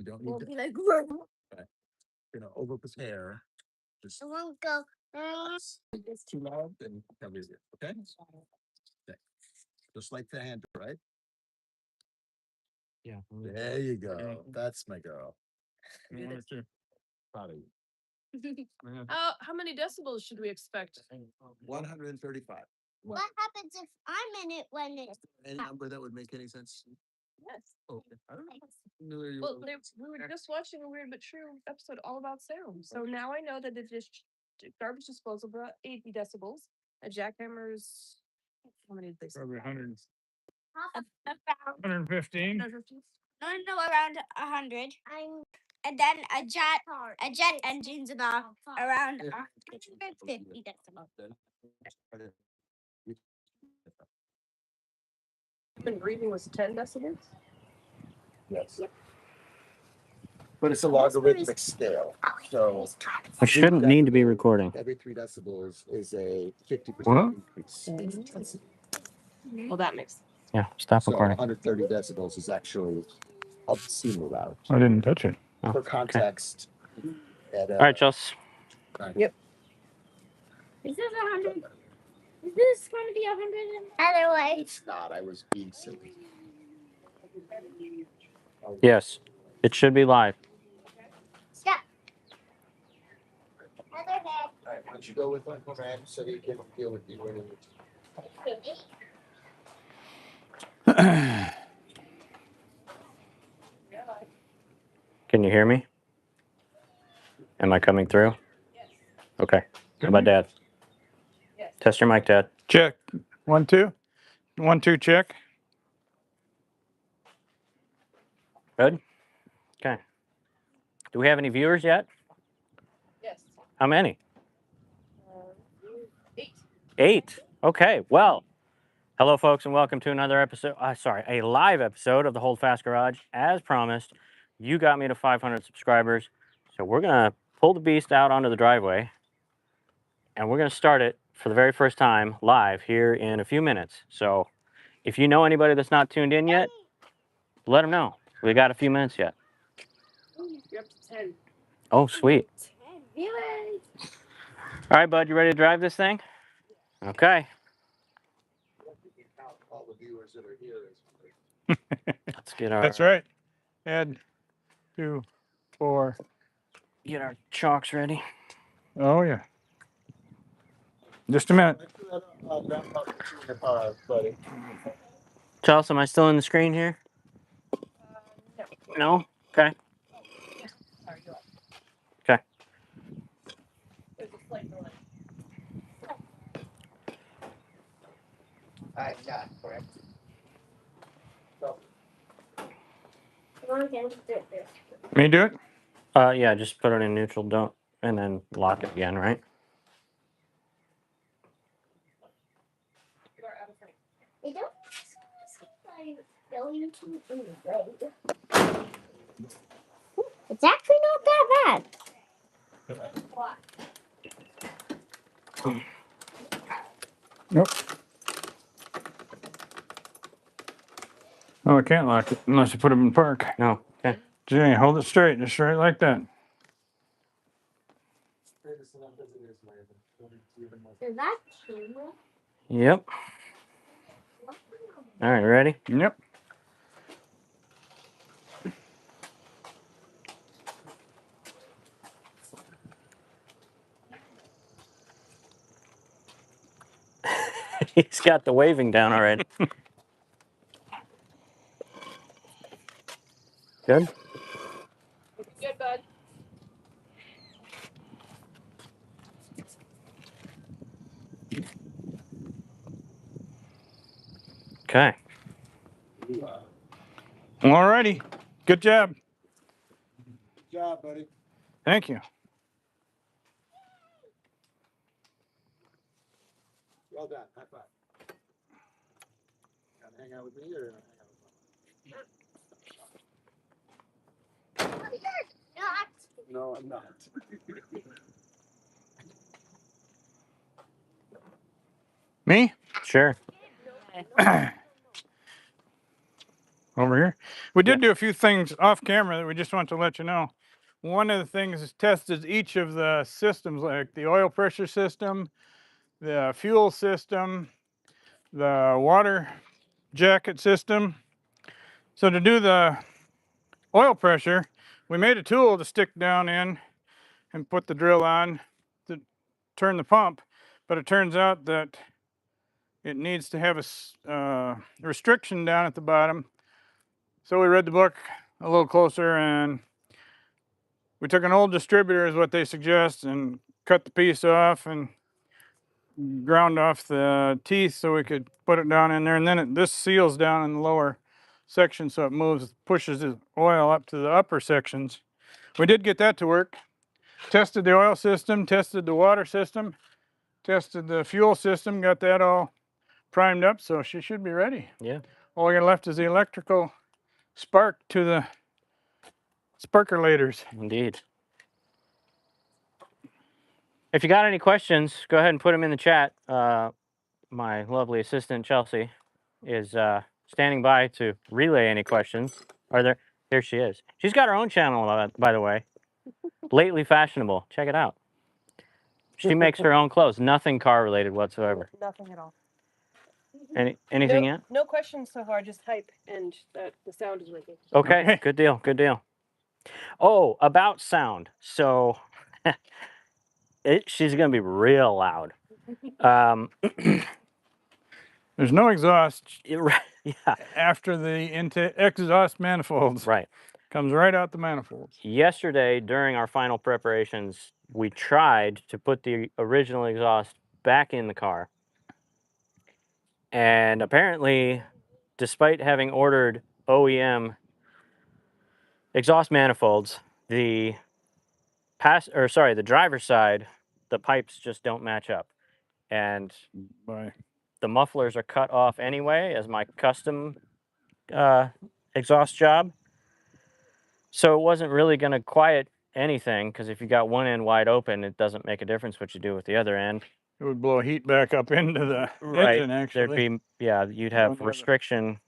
You don't We'll need to be like, "Whoa." over prepare. Just I won't go. if it's too loud, then tell me it. Okay? Okay. Just like the hand, right? Yeah. There you go. That's my girl. Proud of you. How many decibels should we expect? 135. What happens if I'm in it when it's Any number that would make any sense? Yes. Okay. I don't know. Well, we were just watching a Weird But True episode all about sound. So now I know that the garbage disposal brought 80 decibels. A jackhammer's, how many did they say? Probably 100, about 115. 150? no, around 100. And then a jet engine's about around 150 decibels. Human breathing was 10 decibels? Yes. But it's a logarithmic scale. So I shouldn't need to be recording. every 3 decibels is a 50% What? increase in intensity. Well, that makes sense. Yeah, stop So recording. 130 decibels is actually obscenely loud. I didn't touch it. For Okay. context, at, All right, Chelsea. Yep. Is this 100? Is this going to be 100? Other way. It's not. I was being silly. Yes, it should be live. Stop. Other head. All right, why don't you go with Uncle Man so he can deal with you when Can you hear me? Am I coming through? Yes. Okay. How about Dad? Yes. Test your mic, Dad. Check. 1, 2. 1, 2, check. Good? Okay. Do we have any viewers yet? Yes. How many? 8. 8. Okay. Well, hello, folks, and welcome to another episode. A live episode of the Hold Fast Garage. As promised, you got me to 500 subscribers. So we're going to pull the beast out onto the driveway, and we're going to start it for the very first time live here in a few minutes. So if you know anybody that's not tuned in yet, let them know. We got a few minutes yet. You're up to 10. Oh, sweet. 10 viewers. All right, bud, you ready to drive this thing? Okay. all the viewers that are here. Let's get our That's right. Add 2, 4. get our chalks ready. Oh, yeah. Just a minute. Buddy. Chelsea, am I still in the screen here? No. No? Okay. Sorry, go ahead. Okay. There's a slight delay. I got correct. Me do it? Yeah, just put it in neutral, don't, and then lock it again, right? You are out of frame. It don't seem like going to the It's actually not that bad. Nope. Oh, I can't lock it unless you put it in park. No. Okay. Jay, hold it straight. Just right like that. Is that camera? Yep. All right, ready? Yep. He's got the waving down already. Good? Good, bud. Okay. All righty. Good job. Good job, buddy. Thank you. Well done. High five. Gonna hang out with me or hang out with Not. No, I'm not. Me? Sure. over here. We did Yes. do a few things off camera that we just want to let you know. One of the things is tested each of the systems, like the oil pressure system, the fuel system, the water jacket system. So to do the oil pressure, we made a tool to stick down in and put the drill on to turn the pump, but it turns out that it needs to have a restriction down at the bottom. So we read the book a little closer, and we took an old distributor is what they suggest, and cut the piece off and ground off the teeth so we could put it down in there. And then this seals down in the lower section, so it moves, pushes the oil up to the upper sections. We did get that to work. Tested the oil system, tested the water system, tested the fuel system, got that all primed up, so she should be ready. Yeah. All we got left is the electrical spark to the sparkulators. Indeed. If you got any questions, go ahead and put them in the chat. My lovely assistant, Chelsea, is standing by to relay any questions. Are there? Here she is. She's got her own channel, by the way. Lately Fashionable. Check it out. She makes her own clothes. Nothing car related whatsoever. Nothing at all. Anything no, yet? No questions so far, just hype and that the sound is working. Okay, Okay. good deal, good deal. Oh, about sound. So she's gonna be real loud. There's no exhaust Yeah, after the exhaust manifolds. right. Comes right out the manifolds. Yesterday, during our final preparations, we tried to put the original exhaust back in the car. And apparently, despite having ordered OEM exhaust manifolds, the driver's side, the pipes just don't match up. And By the mufflers are cut off anyway as my custom exhaust job. So it wasn't really going to quiet anything, because if you got one end wide open, it doesn't make a difference what you do with the other end. it would blow heat back up into the engine, actually. There'd be, you'd On have the other. restriction,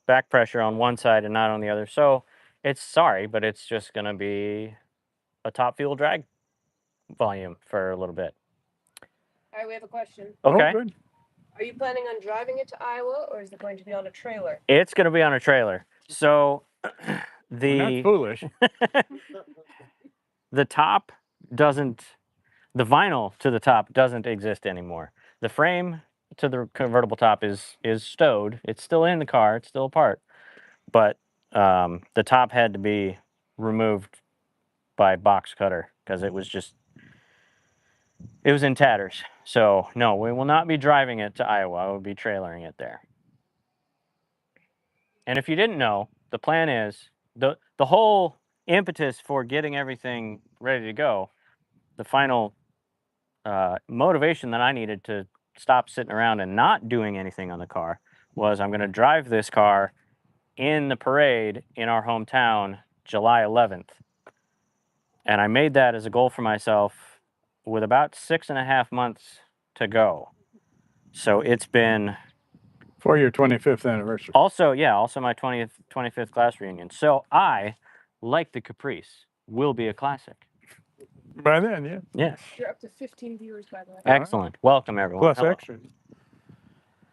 back pressure on one side and not on the other. So it's sorry, but it's just going to be a top fuel drag volume for a little bit. All right, we have a question. Okay. Oh, good. Are you planning on driving it to Iowa, or is it going to be on a trailer? It's going to be on a trailer. So We're not the foolish. the top doesn't, the vinyl to the top doesn't exist anymore. The frame to the convertible top is stowed. It's still in the car. It's still a part. But the top had to be removed by box cutter because it was in tatters. So no, we will not be driving it to Iowa. I will be trailering it there. And if you didn't know, the plan is the whole impetus for getting everything ready to go, the final motivation that I needed to stop sitting around and not doing anything on the car was I'm going to drive this car in the parade in our hometown July 11th. And I made that as a goal for myself with about 6.5 months to go. So it's been For your 25th anniversary. also my 25th class reunion. So I, like the Caprice, will be a classic. By then, yeah. Yes. You're up to 15 viewers, by the way. Excellent. Welcome, everyone. Plus Hello. extras.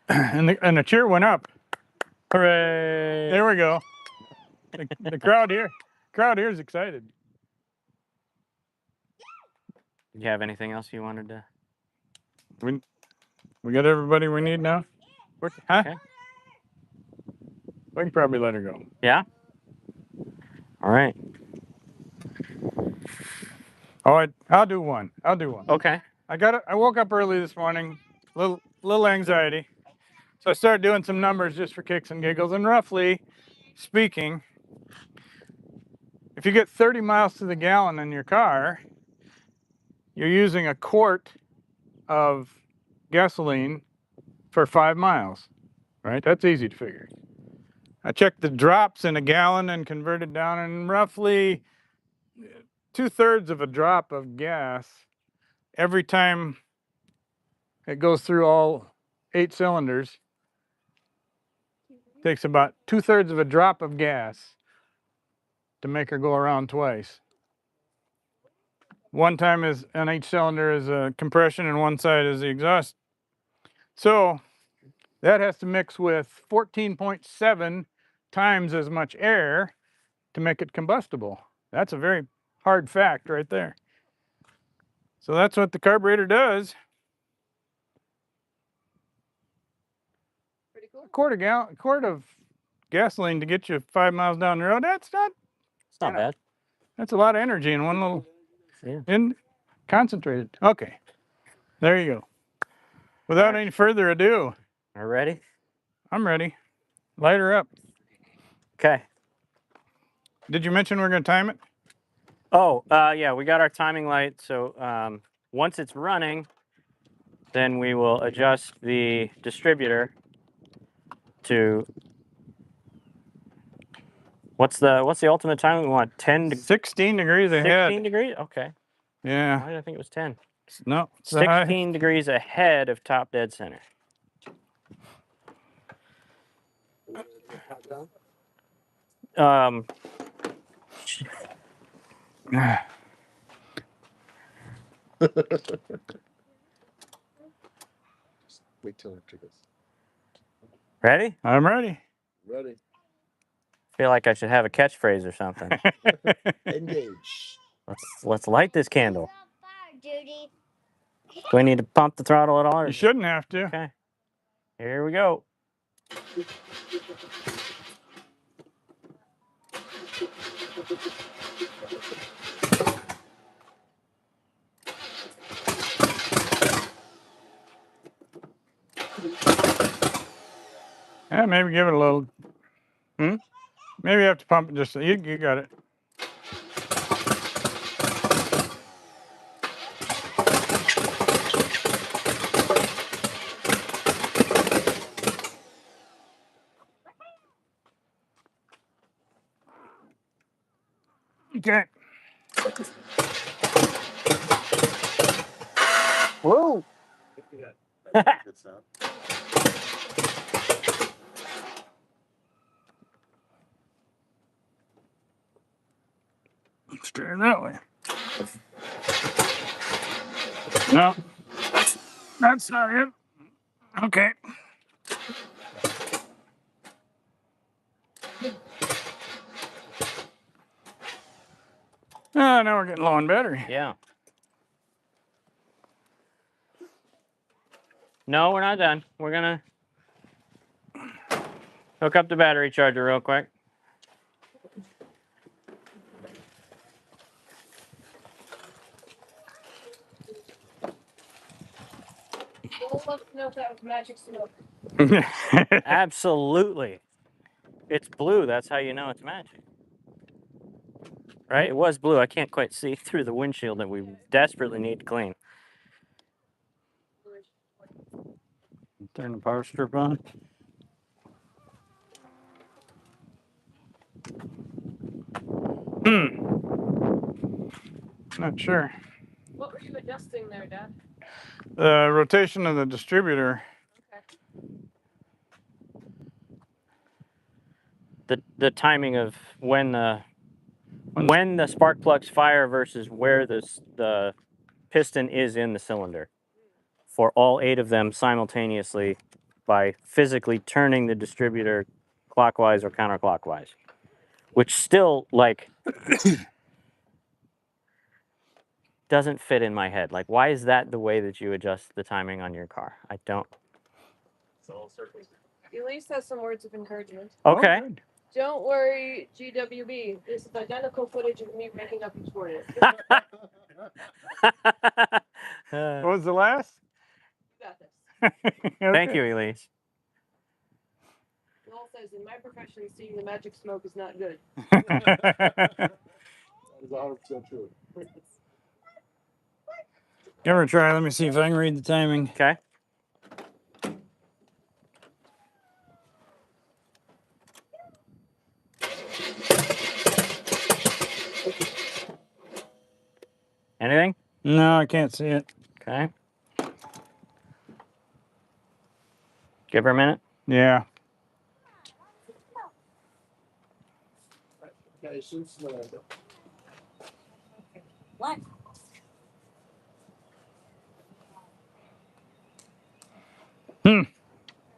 And the cheer went up. Hooray! There we go. The crowd here is excited. Do you have anything else you wanted to? We got everybody we need now? Huh? Okay. We can probably let her go. Yeah? All right. All right, I'll do one. Okay. I woke up early this morning, little anxiety. So I started doing some numbers just for kicks and giggles. And roughly speaking, if you get 30 miles to the gallon in your car, you're using a quart of gasoline for 5 miles, right? That's easy to figure. I checked the drops in a gallon and converted down, and roughly 2/3 of a drop of gas every time it goes through all 8 cylinders Takes about 2/3 of a drop of gas to make her go around twice. One time is on each cylinder is a compression and one side is the exhaust. So that has to mix with 14.7 times as much air to make it combustible. That's a very hard fact right there. So that's what the carburetor does. Pretty cool. A quart of gasoline to get you 5 miles down the road. That's not. It's not bad. That's a lot of energy in one little. Yeah. Concentrated. Okay. There you go. Without any further ado, Are you ready? I'm ready. Light her up. Okay. Did you mention we're going to time it? Oh, yeah, we got our timing light. So once it's running, then we will adjust the distributor to what's the ultimate time we want? 10 to 16 degrees 16 ahead. degrees? Okay. Yeah. Why did I think it was 10? No. It's the high. 16 degrees ahead of top dead center. Um, Wait till after this. ready? I'm ready. Ready. Feel like I should have a catchphrase or something. Engage. Let's light this candle. Judy. Do we need to pump the throttle at all? Or You shouldn't have to. Okay. Here we go. Yeah, maybe give it a little. Maybe you have to pump it just. You got it. Okay. Whoa. Good sound. Let's try it that way. No. That's not it. Okay. Oh, now we're getting low on battery. Yeah. No, we're not done. We're gonna hook up the battery charger real quick. We'll love to know if that was magic smoke. Absolutely. It's blue. That's how you know it's magic. Right? It was blue. I can't quite see through the windshield that we desperately need to clean. Turn the power strip on. Not sure. What were you adjusting there, Dad? The rotation of the distributor. The timing of when the spark plugs fire versus where the piston is in the cylinder for all 8 of them simultaneously by physically turning the distributor clockwise or counterclockwise, which still like doesn't fit in my head. Like, why is that the way that you adjust the timing on your car? I don't. Elise has some words of encouragement. Okay. Oh, good. Don't worry, GWB. This is identical footage of me breaking up each word. What was the last? You got this. Thank you, Elise. Noel says, in my profession, seeing the magic smoke is not good. That is 100% true. Give her a try. Let me see if I can read the timing. Okay. Anything? No, I can't see it. Okay. Give her a minute. Yeah. Okay, since What?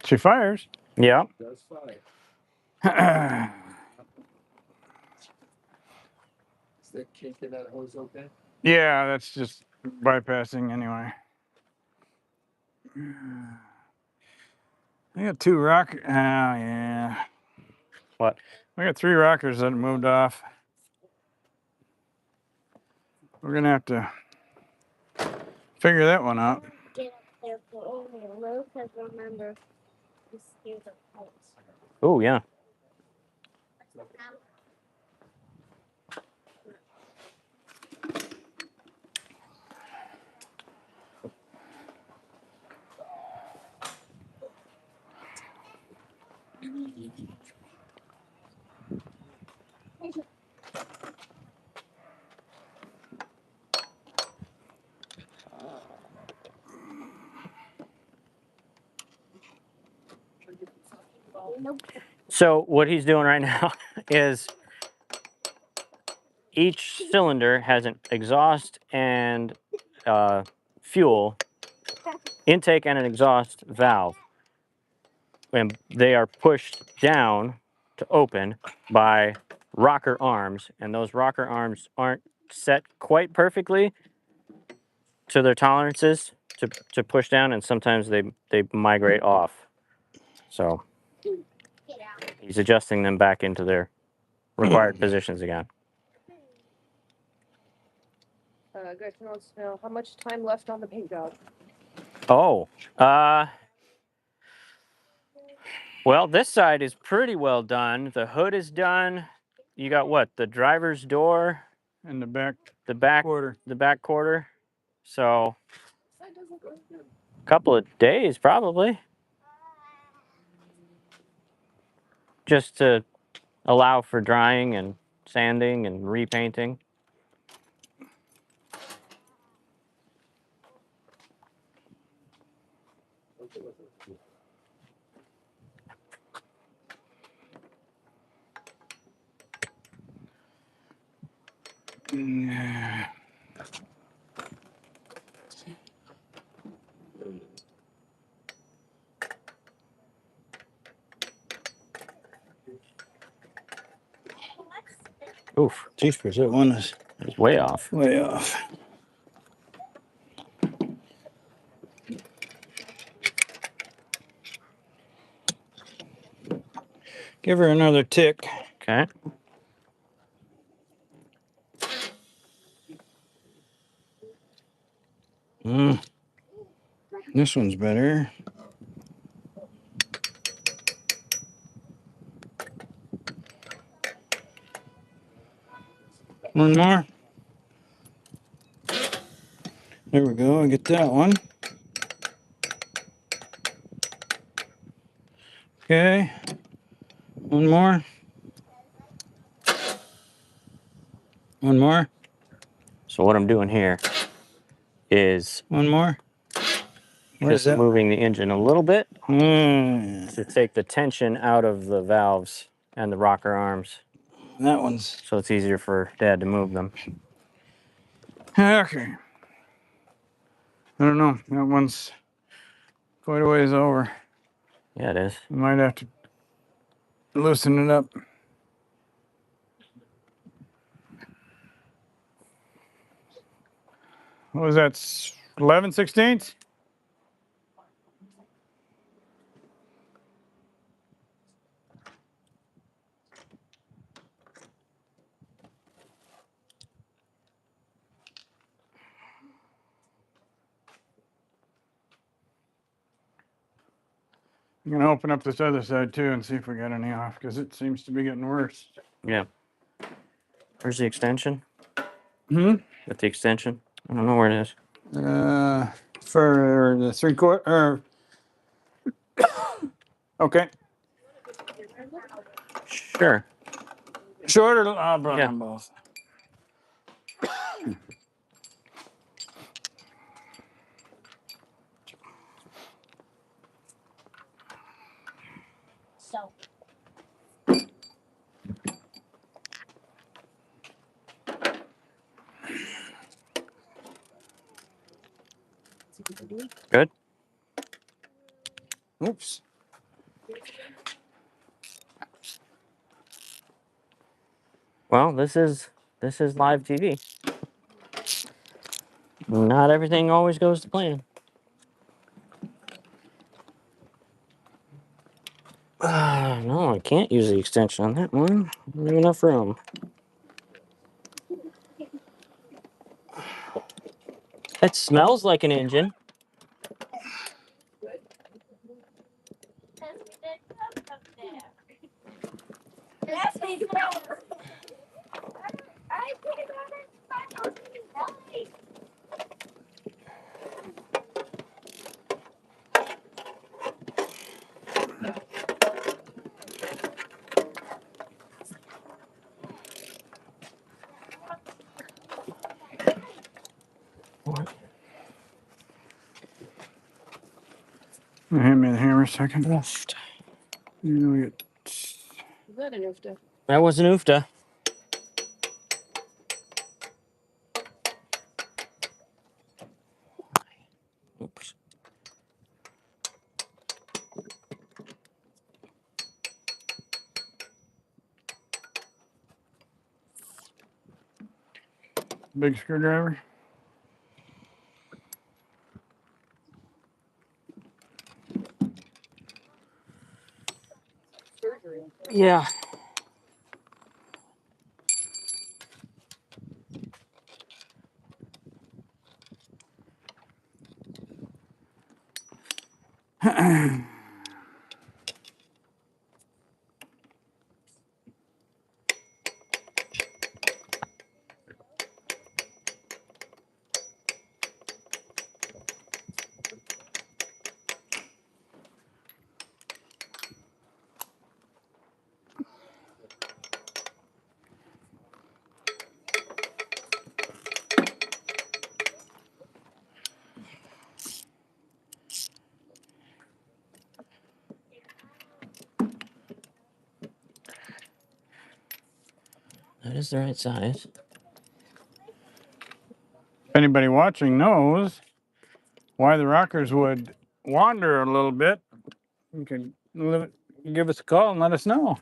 She fires. Yeah. does fire. Yeah, Is that kink in that hose okay? that's just bypassing anyway. I got 2 rock. Oh, yeah. What? I got 3 rockers that moved off. We're gonna have to figure that one out. Get up there for only a little, because remember, this is a pulse. Oh, yeah. Nope. So what he's doing right now is each cylinder has an exhaust and fuel intake and an exhaust valve. And they are pushed down to open by rocker arms. And those rocker arms aren't set quite perfectly to their tolerances to push down. And sometimes they migrate off. So Get out. he's adjusting them back into their required positions again. Greg wants to know how much time left on the paint job. Oh, well, this side is pretty well done. The hood is done. You got what? The driver's door, In the back the back, quarter. the back quarter. So That doesn't look good. a couple of days probably, just to allow for drying and sanding and repainting. Yeah. Oof, Jeepers, that one is it's way off. way off. Give her another tick. Okay. This one's better. One more. There we go. I get that one. Okay. One more. One more. So what I'm doing here is One more. What is just that? moving the engine a little bit Mm, to take the tension out of the valves and the rocker arms, that one's so it's easier for Dad to move them. okay. I don't know. That one's quite a ways over. Yeah, it is. We might have to loosen it up. What was that? 11/16? I'm gonna open up this other side too and see if we got any off, because it seems to be getting worse. Yeah. Where's the extension? Hmm. With the extension? I don't know where it is. For the 3/4. Okay. Sure. Shorter. I brought Yeah. them both. So. Good. Oops. Well, this is live TV. Not everything always goes to plan. No, I can't use the extension on that one. I don't have enough room. It smells like an engine. Hand me the hammer a second. You know, get Is that an UFTA? That was an UFTA. Oops. big screwdriver. Surgery. Yeah. That is the right size. If anybody watching knows why the rockers would wander a little bit, you can give us a call and let us know.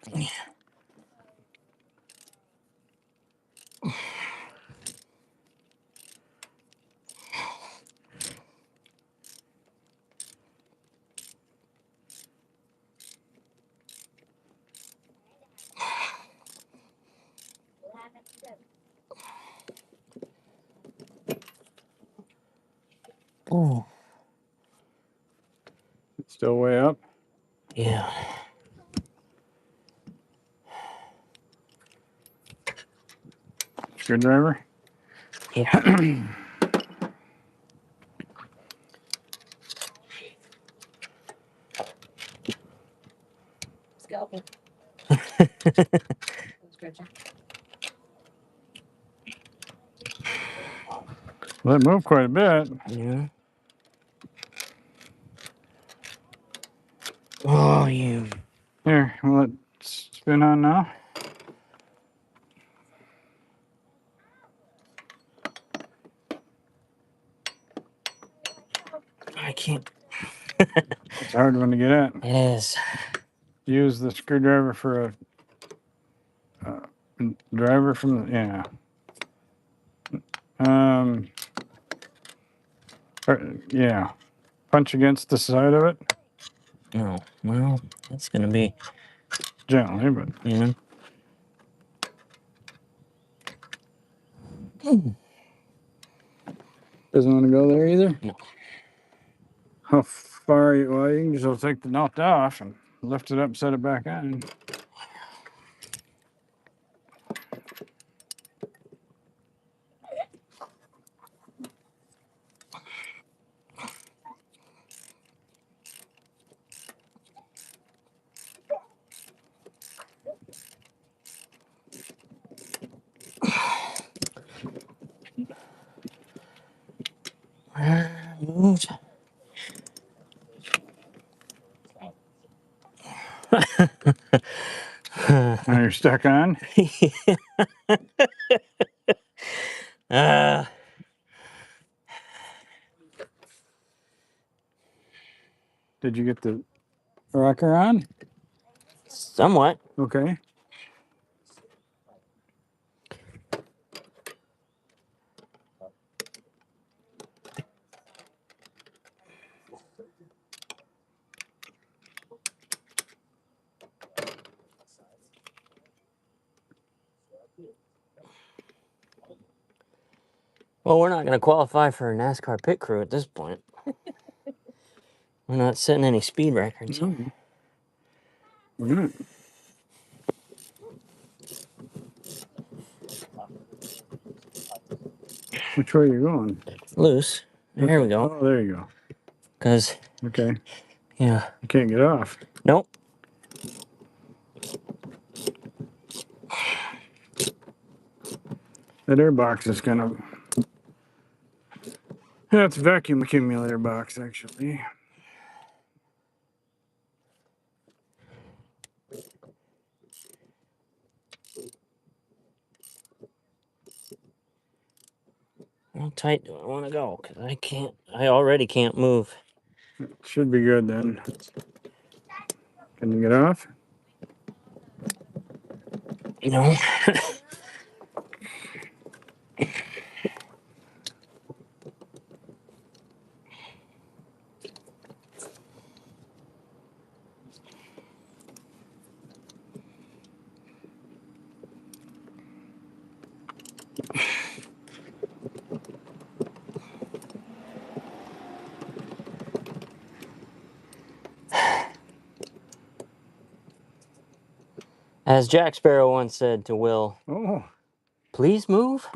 Oh. It's still way up. Yeah. Screwdriver. Yeah. Scalpel. Scratching. Well, it moved quite a bit. Yeah. Oh, you. Here, will it spin on now? I can't. It's a hard one to get at. It is. Use the screwdriver for a driver from the, yeah. Yeah. Punch against the side of it No. Well, that's gonna be. gently, but Yeah. doesn't want to go there either. No. How far? Well, you can just take the nut off and lift it up and set it back on. Moved. Now you're stuck on. uh, Did you get the rocker on? Somewhat. Okay. Well, we're not going to qualify for a NASCAR pit crew at this point. We're not setting any speed records. No. We're not. Which way are you going? Loose. There we go. Oh, there you go. Because, Okay. yeah. You can't get off. Nope. That air box is kind of. Yeah, it's a vacuum accumulator box, actually. How tight do I want to go? Because I already can't move. Should be good then. Can you get off? You know? As Jack Sparrow once said to Will, Oh. please move.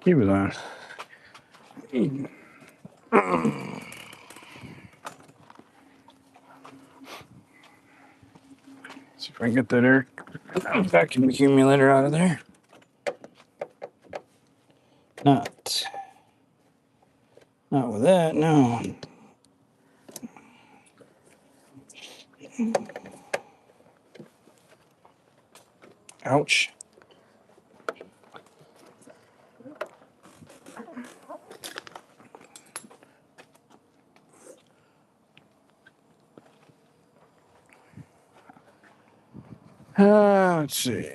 Keep it on. See if I can get that air vacuum accumulator out of there. Not with that, no. Ouch. Let's see.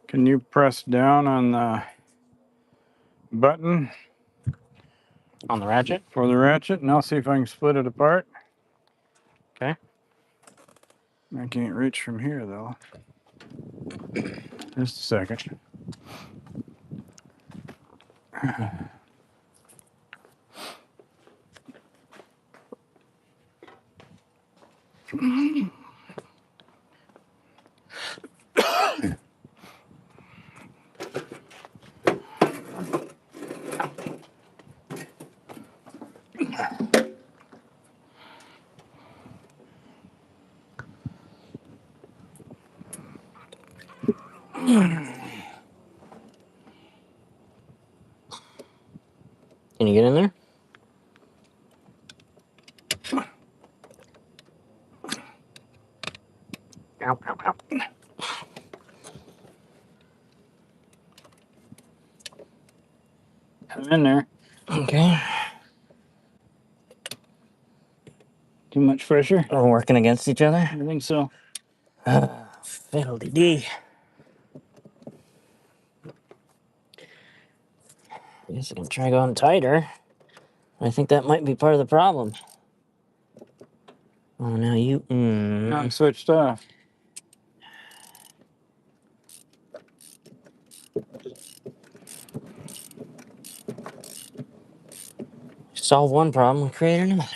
Can you press down on the button On the ratchet? for the ratchet, and I'll see if I can split it apart. Okay. I can't reach from here, though. Just a second. Can you get in there? Ow, ow, ow. I'm in there. Okay. Too much pressure? We're working against each other? I think so. Fiddle-dee-dee. I guess I can try going tighter. I think that might be part of the problem. Oh, now you... Now I'm switched off. Solve one problem, create another.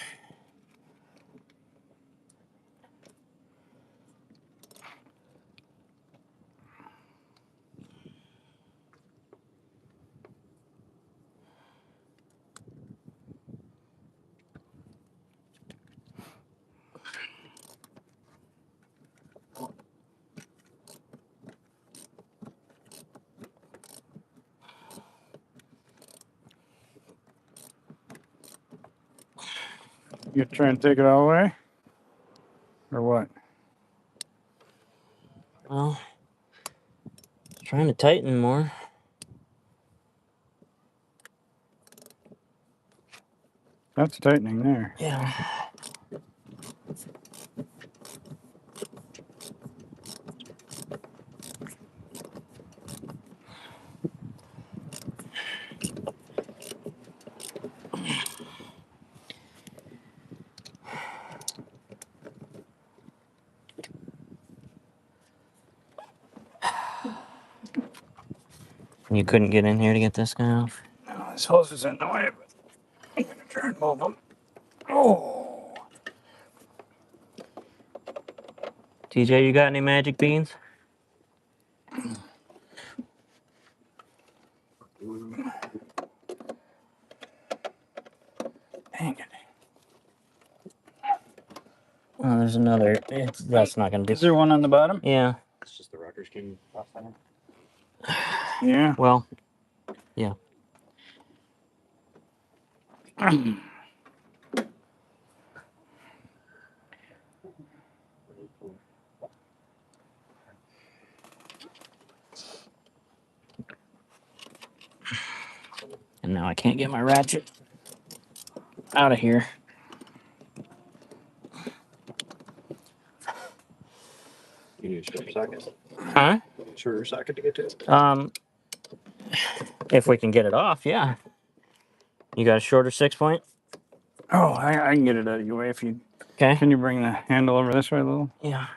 You trying to take it all away? Or what? Well, trying to tighten more. That's tightening there. Yeah. You couldn't get in here to get this guy off? No, this hose is in the way, but I'm gonna try and move them. Oh, TJ, you got any magic beans? dang it. Oh, there's another. That's not gonna do. Is there one on the bottom? Yeah. It's just the rockers came off on Yeah. Well, yeah. And now I can't get my ratchet out of here. You need a shorter socket. Huh? Shorter socket to get to it. If we can get it off, yeah. You got a shorter 6-point? Oh, I can get it out of your way if you. Okay. Can you bring the handle over this way a little? Yeah.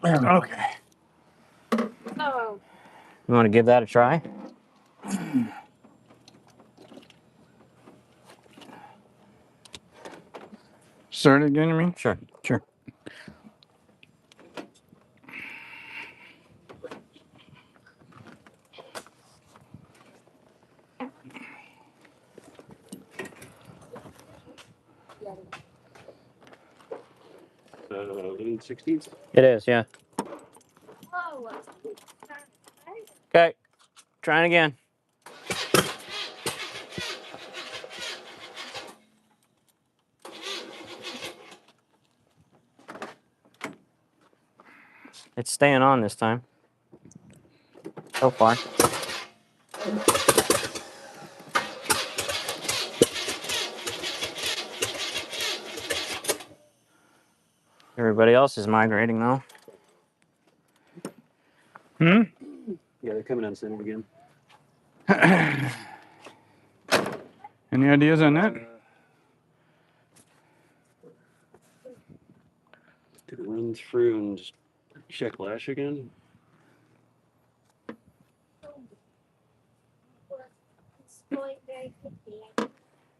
Okay. Oh, You want to give that a try? Start it again, you mean? Sure. Sure. Little 16s. It is, yeah. Whoa. Okay. Trying again. It's staying on this time. So far. Everybody else is migrating though. Hmm? Yeah, they're coming on center again. Any ideas on that? Did it run through and just check lash again?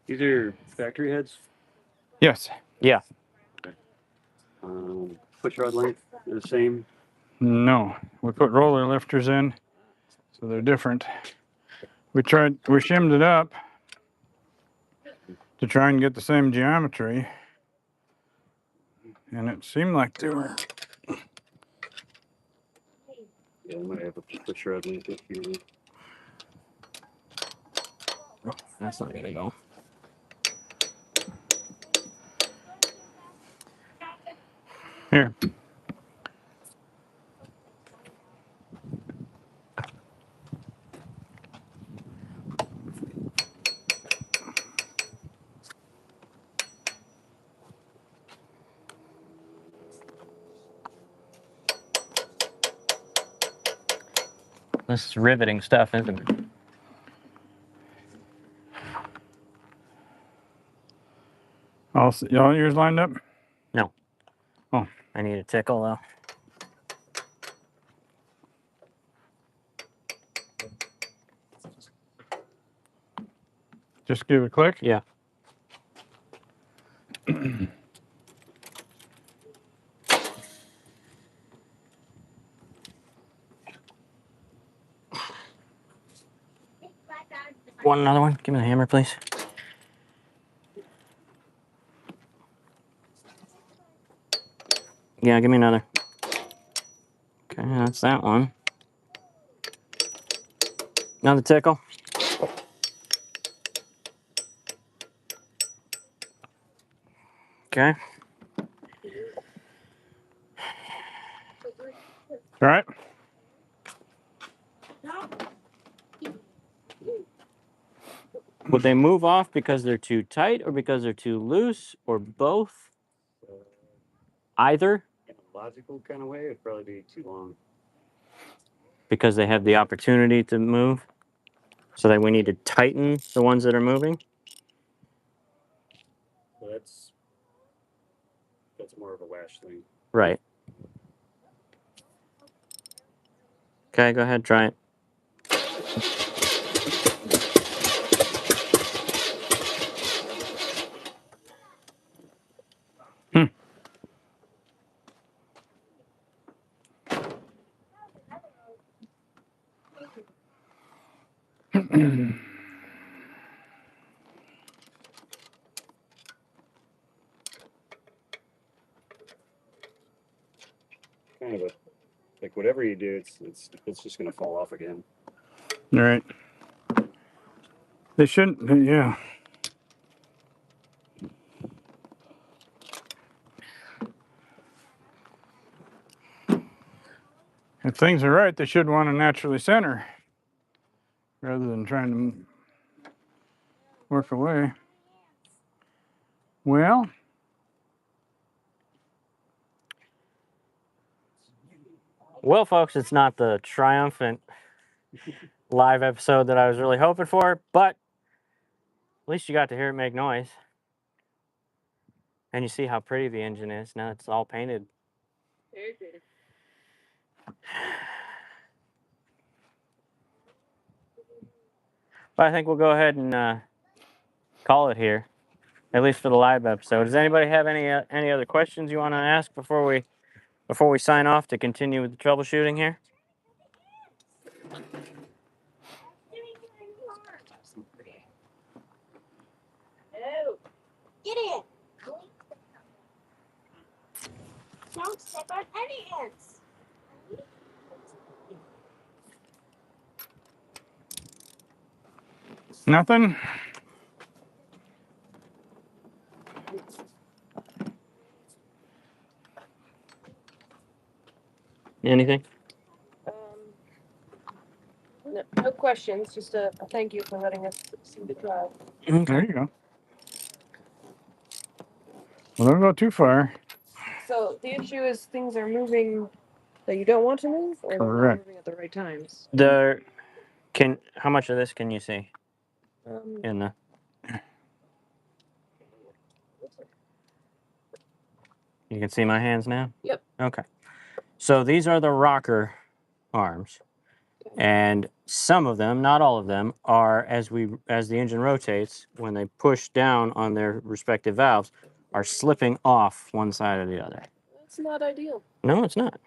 These are factory heads. Yes. Yeah. Push rod length, they're the same. No. We put roller lifters in, so they're different. We shimmed it up to try and get the same geometry, and it seemed like they were. Yeah, I might have a push rod length up here. That's not gonna go. Here. This is riveting stuff, isn't it? All yours lined up? No. Oh. I need a tickle though. Just give it a click. Yeah. Want another one? Give me the hammer, please. Yeah, give me another. Okay, that's that one. Another tickle. Okay. All right. Would they move off because they're too tight or because they're too loose or both? Either? In a logical kind of way, it'd probably be too long. Because they have the opportunity to move? So that we need to tighten the ones that are moving? So that's more of a lash thing. Right. Okay, go ahead, try it. Kind of a like whatever you do, it's just gonna fall off again. All right. They shouldn't. Yeah. If things are right, they should want to naturally center rather than trying to work away. Well, Well, folks, it's not the triumphant live episode that I was really hoping for, but at least you got to hear it make noise. And you see how pretty the engine is. Now it's all painted. Very pretty. But I think we'll go ahead and call it here, at least for the live episode. Does anybody have any other questions you want to ask before we sign off to continue with the troubleshooting here? Oh, get in. Don't step on any ants. nothing. Anything? No questions. Just a thank you for letting us see the drive. There you go. Well, don't go too far. So the issue is things are moving that you don't want to move, or they're not Correct. moving at the right times. How much of this can you see in the? You can see my hands now? Yep. Okay. So these are the rocker arms. And some of them, not all of them, are as the engine rotates, when they push down on their respective valves, are slipping off one side or the other. That's not ideal. No, it's not.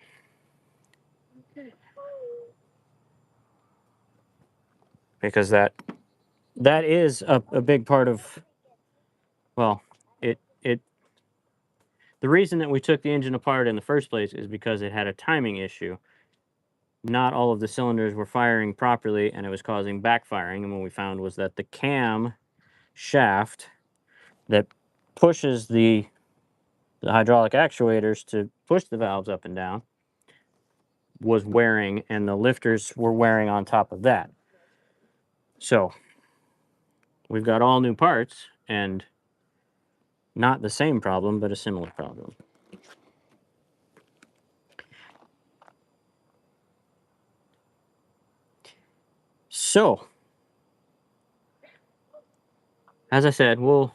Okay. Because that is a big part of, well, the reason that we took the engine apart in the first place is because it had a timing issue. Not all of the cylinders were firing properly, and it was causing backfiring. And what we found was that the cam shaft that pushes the hydraulic actuators to push the valves up and down was wearing, and the lifters were wearing on top of that. So we've got all new parts, and not the same problem, but a similar problem. So, as I said, we'll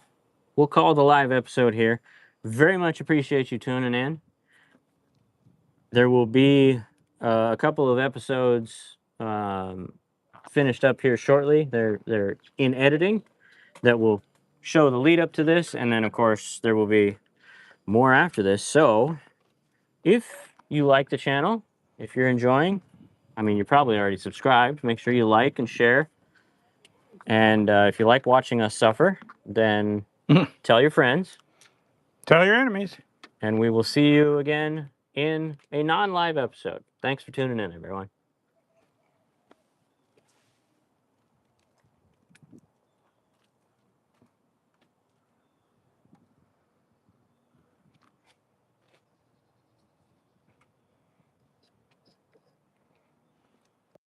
call the live episode here. Very much appreciate you tuning in. There will be a couple of episodes finished up here shortly. They're in editing, that will show the lead up to this, and then of course there will be more after this. So if you like the channel, if you're enjoying, I mean, you're probably already subscribed. Make sure you like and share. And if you like watching us suffer, then tell your friends. Tell your enemies. And we will see you again in a non-live episode. Thanks for tuning in, everyone.